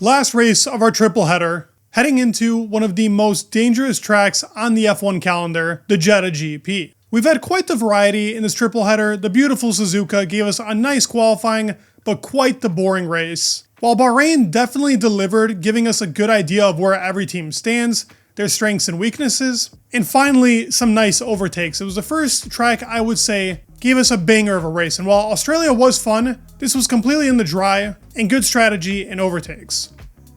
Last race of our triple header, heading into one of the most dangerous tracks on the F1 calendar, the Jeddah GP. We've had quite the variety in this triple header. The beautiful Suzuka gave us a nice qualifying, but quite the boring race. While Bahrain definitely delivered, giving us a good idea of where every team stands, their strengths and weaknesses, and finally some nice overtakes. It was the first track I would say gave us a banger of a race, and while Australia was fun, this was completely in the dry and good strategy and overtakes.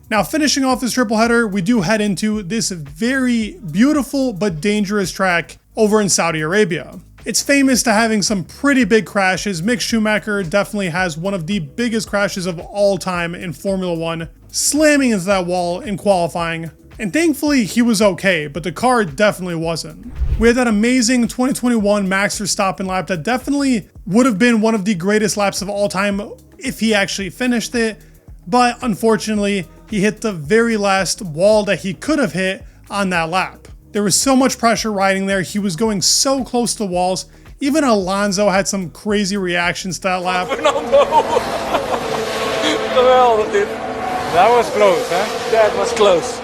Now finishing off this triple header, we do head into this very beautiful but dangerous track over in Saudi Arabia. It's famous to having some pretty big crashes. Mick Schumacher definitely has one of the biggest crashes of all time in Formula 1, slamming into that wall in qualifying. And thankfully he was okay, but the car definitely wasn't. We had that amazing 2021 Max Verstappen lap that definitely would have been one of the greatest laps of all time if he actually finished it, but unfortunately he hit the very last wall that he could have hit on that lap. There was so much pressure riding there, he was going so close to the walls. Even Alonso had some crazy reactions to that lap. That was close, huh? That was close.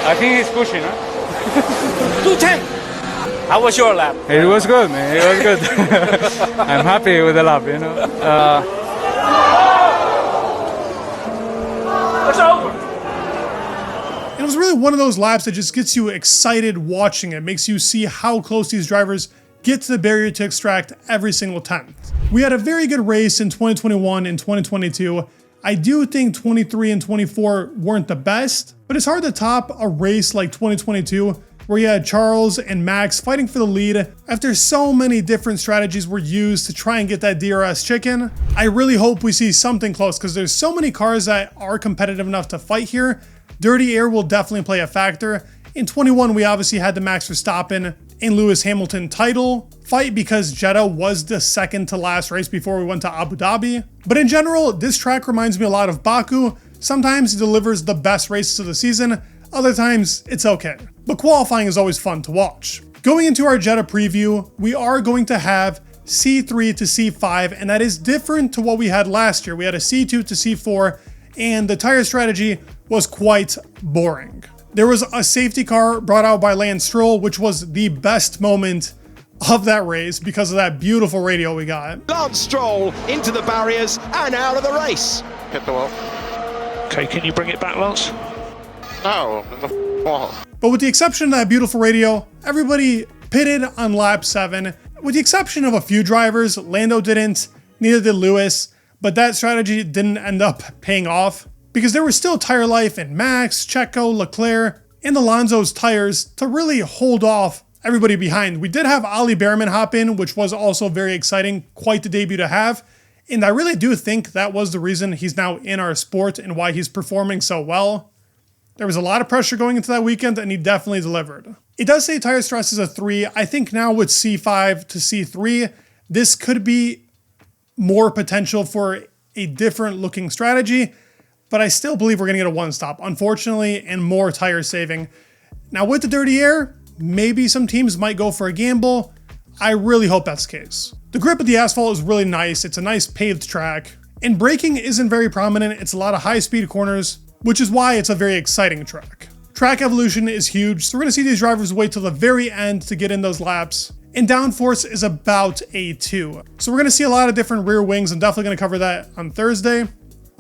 I think he's pushing, huh? 210. How was your lap? It was good, man. It was good. I'm happy with the lap, you know. It's over. It was really one of those laps that just gets you excited watching it, makes you see how close these drivers get to the barrier to extract every single tenth. We had a very good race in 2021 and 2022. I do think 23 and 24 weren't the best, but it's hard to top a race like 2022 where you had Charles and Max fighting for the lead after so many different strategies were used to try and get that DRS chicken. I really hope we see something close because there's so many cars that are competitive enough to fight here. Dirty air will definitely play a factor. In 21, we obviously had the Max Verstappen and Lewis Hamilton title fight because Jeddah was the second to last race before we went to Abu Dhabi. But in general, this track reminds me a lot of Baku. Sometimes it delivers the best races of the season, other times it's okay. But qualifying is always fun to watch. Going into our Jeddah preview, we are going to have C3 to C5, and that is different to what we had last year. We had a C2 to C4, and the tire strategy was quite boring. There was a safety car brought out by Lance Stroll, which was the best moment of that race because of that beautiful radio we got. Lance Stroll into the barriers and out of the race. Hit the wall. Okay, can you bring it back, Lance? No, the wall. But with the exception of that beautiful radio, everybody pitted on lap 7. With the exception of a few drivers, Lando didn't, neither did Lewis, but that strategy didn't end up paying off because there was still tire life in Max, Checo, Leclerc, and Alonso's tires to really hold off everybody behind. We did have Ollie Behrman hop in, which was also very exciting, quite the debut to have. And I really do think that was the reason he's now in our sport and why he's performing so well. There was a lot of pressure going into that weekend and he definitely delivered. It does say tire stress is a 3. I think now with C5 to C3, this could be more potential for a different looking strategy, but I still believe we're going to get a 1-stop, unfortunately, and more tire saving. Now with the dirty air, maybe some teams might go for a gamble. I really hope that's the case. The grip of the asphalt is really nice. It's a nice paved track. And braking isn't very prominent. It's a lot of high-speed corners, which is why it's a very exciting track. Track evolution is huge, so we're going to see these drivers wait till the very end to get in those laps. And downforce is about a 2. So we're going to see a lot of different rear wings. I'm definitely going to cover that on Thursday.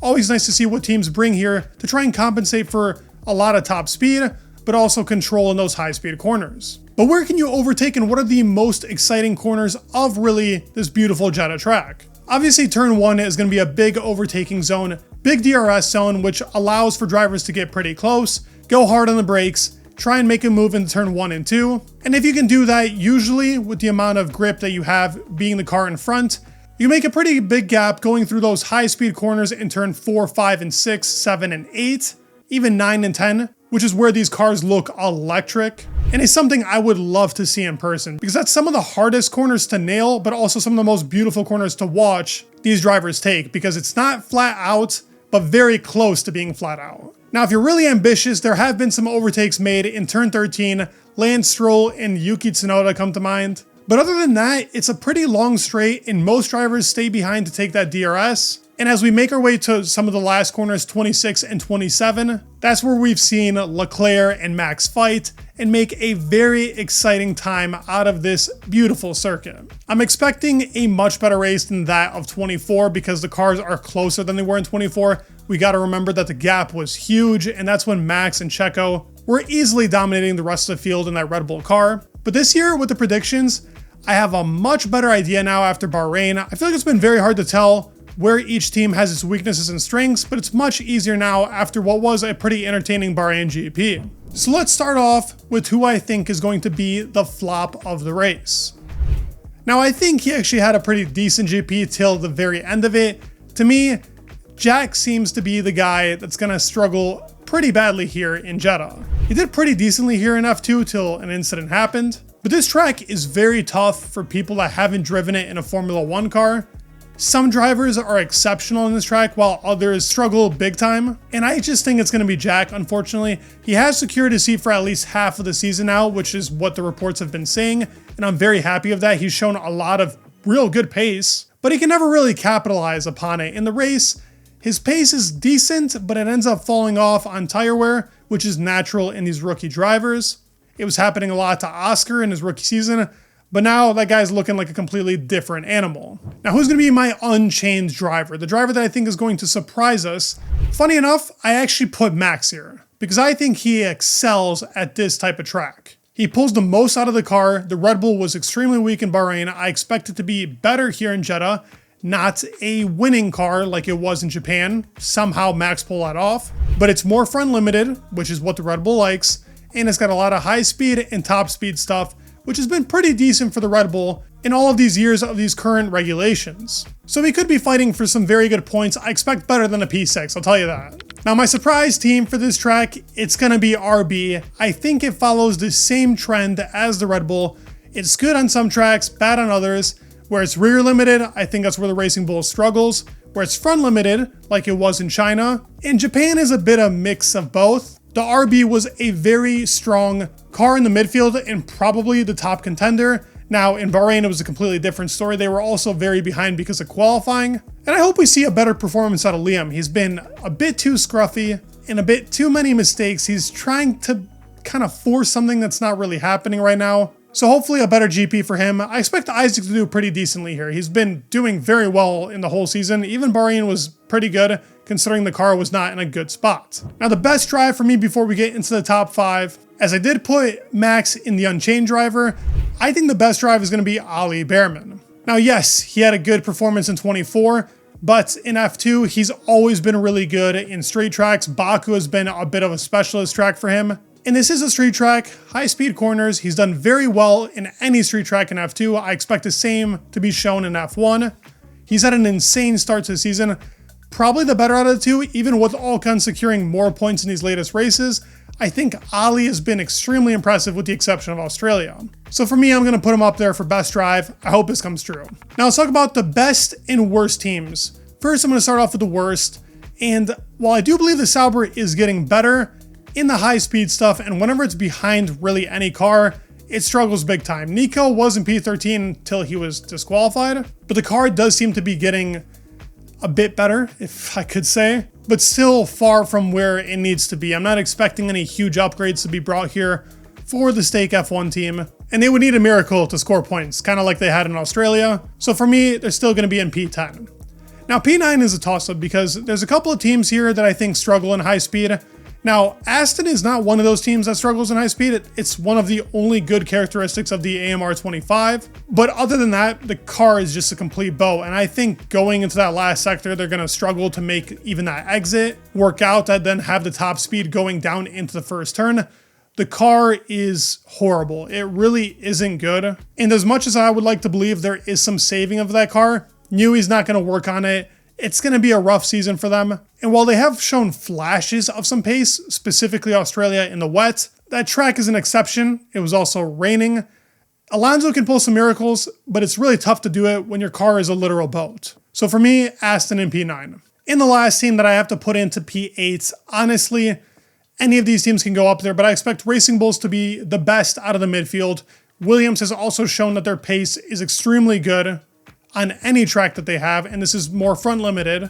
Always nice to see what teams bring here to try and compensate for a lot of top speed, but also control in those high-speed corners. But where can you overtake and what are the most exciting corners of really this beautiful Jeddah track? Obviously, turn 1 is going to be a big overtaking zone, big DRS zone, which allows for drivers to get pretty close, go hard on the brakes, try and make a move into turn 1 and 2. And if you can do that, usually with the amount of grip that you have being the car in front, you make a pretty big gap going through those high-speed corners in turn 4, 5, and 6, 7, and 8, even 9 and 10, which is where these cars look electric. And it's something I would love to see in person because that's some of the hardest corners to nail, but also some of the most beautiful corners to watch these drivers take because it's not flat out, but very close to being flat out. Now, if you're really ambitious, there have been some overtakes made in turn 13. Lance Stroll and Yuki Tsunoda come to mind. But other than that, it's a pretty long straight and most drivers stay behind to take that DRS. And as we make our way to some of the last corners, 26 and 27, that's where we've seen Leclerc and Max fight and make a very exciting time out of this beautiful circuit. I'm expecting a much better race than that of 24 because the cars are closer than they were in 24. We got to remember that the gap was huge, and that's when Max and Checo were easily dominating the rest of the field in that Red Bull car. But this year with the predictions, I have a much better idea now after Bahrain. I feel like it's been very hard to tell where each team has its weaknesses and strengths, but it's much easier now after what was a pretty entertaining Bahrain GP. So let's start off with who I think is going to be the flop of the race. Now I think he actually had a pretty decent GP till the very end of it. To me, Jack seems to be the guy that's going to struggle pretty badly here in Jeddah. He did pretty decently here in F2 till an incident happened, but this track is very tough for people that haven't driven it in a Formula 1 car. Some drivers are exceptional in this track while others struggle big time, and I just think it's going to be Jack, unfortunately. He has secured his seat for at least half of the season now, which is what the reports have been saying, and I'm very happy of that. He's shown a lot of real good pace, but he can never really capitalize upon it. In the race, his pace is decent, but it ends up falling off on tire wear, which is natural in these rookie drivers. It was happening a lot to Oscar in his rookie season, but now that guy's looking like a completely different animal. Now, who's going to be my unchained driver? The driver that I think is going to surprise us. Funny enough, I actually put Max here because I think he excels at this type of track. He pulls the most out of the car. The Red Bull was extremely weak in Bahrain. I expect it to be better here in Jeddah. Not a winning car like it was in Japan. Somehow Max pulled that off. But it's more front limited, which is what the Red Bull likes. And it's got a lot of high speed and top speed stuff, which has been pretty decent for the Red Bull in all of these years of these current regulations. So he could be fighting for some very good points. I expect better than a P6, I'll tell you that. Now my surprise team for this track, it's gonna be RB. I think it follows the same trend as the Red Bull. It's good on some tracks, bad on others. Where it's rear limited, I think that's where the Racing Bull struggles. Where it's front limited, like it was in China. In Japan is a bit of a mix of both. The RB was a very strong car in the midfield and probably the top contender. Now in Bahrain, it was a completely different story. They were also very behind because of qualifying. And I hope we see a better performance out of Liam. He's been a bit too scruffy and a bit too many mistakes. He's trying to kind of force something that's not really happening right now. So hopefully a better GP for him. I expect Isaac to do pretty decently here. He's been doing very well in the whole season. Even Bahrain was pretty good considering the car was not in a good spot. Now the best drive for me before we get into the top 5, as I did put Max in the Unchained driver, I think the best drive is going to be Ali Behrman. Now yes, he had a good performance in 24, but in F2 he's always been really good in straight tracks. Baku has been a bit of a specialist track for him. And this is a street track, high speed corners. He's done very well in any street track in F2. I expect the same to be shown in F1. He's had an insane start to the season. Probably the better out of the two, even with Ocon securing more points in these latest races. I think Ali has been extremely impressive with the exception of Australia. So for me, I'm going to put him up there for best drive. I hope this comes true. Now let's talk about the best and worst teams. First, I'm going to start off with the worst. And while I do believe the Sauber is getting better in the high speed stuff, and whenever it's behind really any car, it struggles big time. Nico was in P13 until he was disqualified, but the car does seem to be getting a bit better, if I could say, but still far from where it needs to be. I'm not expecting any huge upgrades to be brought here for the Stake F1 team, and they would need a miracle to score points, kind of like they had in Australia. So for me, they're still going to be in P10. Now P9 is a toss-up because there's a couple of teams here that I think struggle in high speed. Now, Aston is not one of those teams that struggles in high speed. It's one of the only good characteristics of the AMR 25. But other than that, the car is just a complete boat. And I think going into that last sector, they're going to struggle to make even that exit work out and then have the top speed going down into the first turn. The car is horrible. It really isn't good. And as much as I would like to believe there is some saving of that car, Newey's not going to work on it. It's going to be a rough season for them. And while they have shown flashes of some pace, specifically Australia in the wet, that track is an exception. It was also raining. Alonso can pull some miracles, but it's really tough to do it when your car is a literal boat. So for me, Aston in P9. In the last team that I have to put into P8, honestly, any of these teams can go up there, but I expect Racing Bulls to be the best out of the midfield. Williams has also shown that their pace is extremely good on any track that they have, and this is more front limited.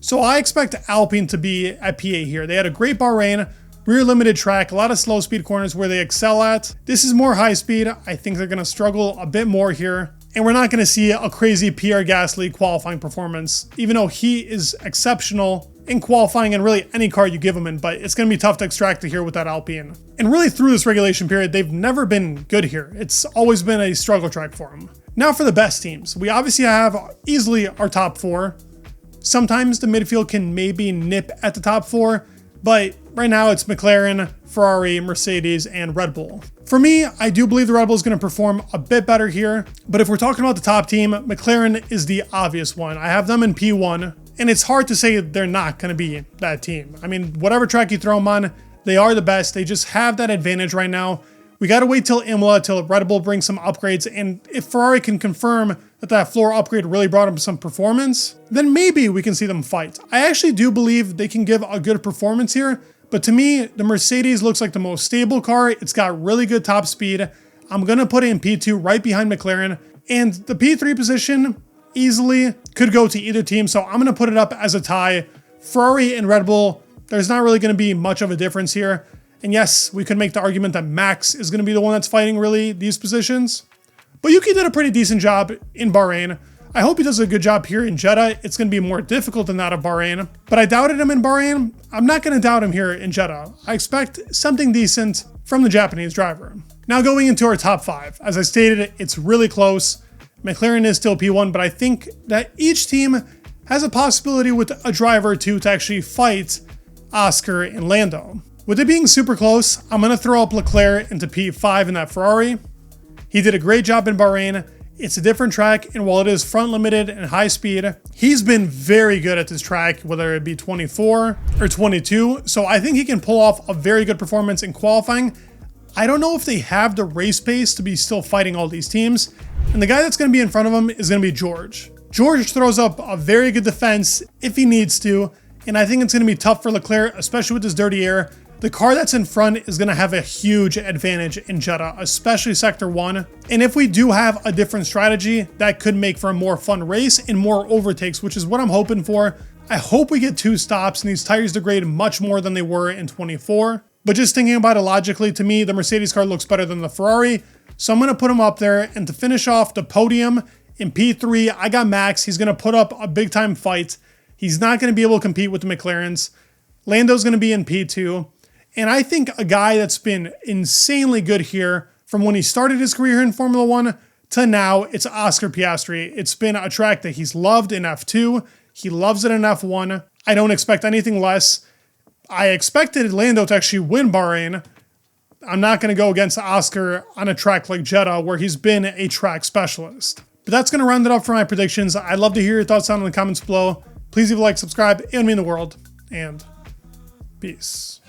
So I expect Alpine to be at PA here. They had a great Bahrain, rear limited track, a lot of slow speed corners where they excel at. This is more high speed. I think they're going to struggle a bit more here. And we're not going to see a crazy Pierre Gasly qualifying performance, even though he is exceptional in qualifying in really any car you give him in, but it's going to be tough to extract it here with that Alpine. And really through this regulation period, they've never been good here. It's always been a struggle track for them. Now for the best teams. We obviously have easily our top four. Sometimes the midfield can maybe nip at the top four, but right now it's McLaren, Ferrari, Mercedes, and Red Bull. For me, I do believe the Red Bull is going to perform a bit better here, but if we're talking about the top team, McLaren is the obvious one. I have them in P1, and it's hard to say they're not going to be that team. I mean, whatever track you throw them on, they are the best. They just have that advantage right now. We got to wait till Imola, till Red Bull brings some upgrades, and if Ferrari can confirm that that floor upgrade really brought them some performance, then maybe we can see them fight. I actually do believe they can give a good performance here, but to me, the Mercedes looks like the most stable car. It's got really good top speed. I'm going to put it in P2 right behind McLaren, and the P3 position easily could go to either team, so I'm going to put it up as a tie. Ferrari and Red Bull, there's not really going to be much of a difference here. And yes, we could make the argument that Max is going to be the one that's fighting really these positions. But Yuki did a pretty decent job in Bahrain. I hope he does a good job here in Jeddah. It's going to be more difficult than that of Bahrain. But I doubted him in Bahrain. I'm not going to doubt him here in Jeddah. I expect something decent from the Japanese driver. Now going into our top five. As I stated, it's really close. McLaren is still P1, but I think that each team has a possibility with a driver or two to actually fight Oscar and Lando. With it being super close, I'm going to throw up Leclerc into P5 in that Ferrari. He did a great job in Bahrain. It's a different track, and while it is front limited and high speed, he's been very good at this track, whether it be 24 or 22. So I think he can pull off a very good performance in qualifying. I don't know if they have the race pace to be still fighting all these teams. And the guy that's going to be in front of him is going to be George. George throws up a very good defense if he needs to. And I think it's going to be tough for Leclerc, especially with this dirty air. The car that's in front is going to have a huge advantage in Jeddah, especially Sector 1. And if we do have a different strategy, that could make for a more fun race and more overtakes, which is what I'm hoping for. I hope we get 2 stops and these tires degrade much more than they were in 24. But just thinking about it logically, to me, the Mercedes car looks better than the Ferrari. So I'm going to put him up there. And to finish off the podium in P3, I got Max. He's going to put up a big time fight. He's not going to be able to compete with the McLarens. Lando's going to be in P2. And I think a guy that's been insanely good here from when he started his career in Formula 1 to now, it's Oscar Piastri. It's been a track that he's loved in F2. He loves it in F1. I don't expect anything less. I expected Lando to actually win Bahrain. I'm not going to go against Oscar on a track like Jeddah where he's been a track specialist. But that's going to round it up for my predictions. I'd love to hear your thoughts down in the comments below. Please leave a like, subscribe, it would mean the world, and peace.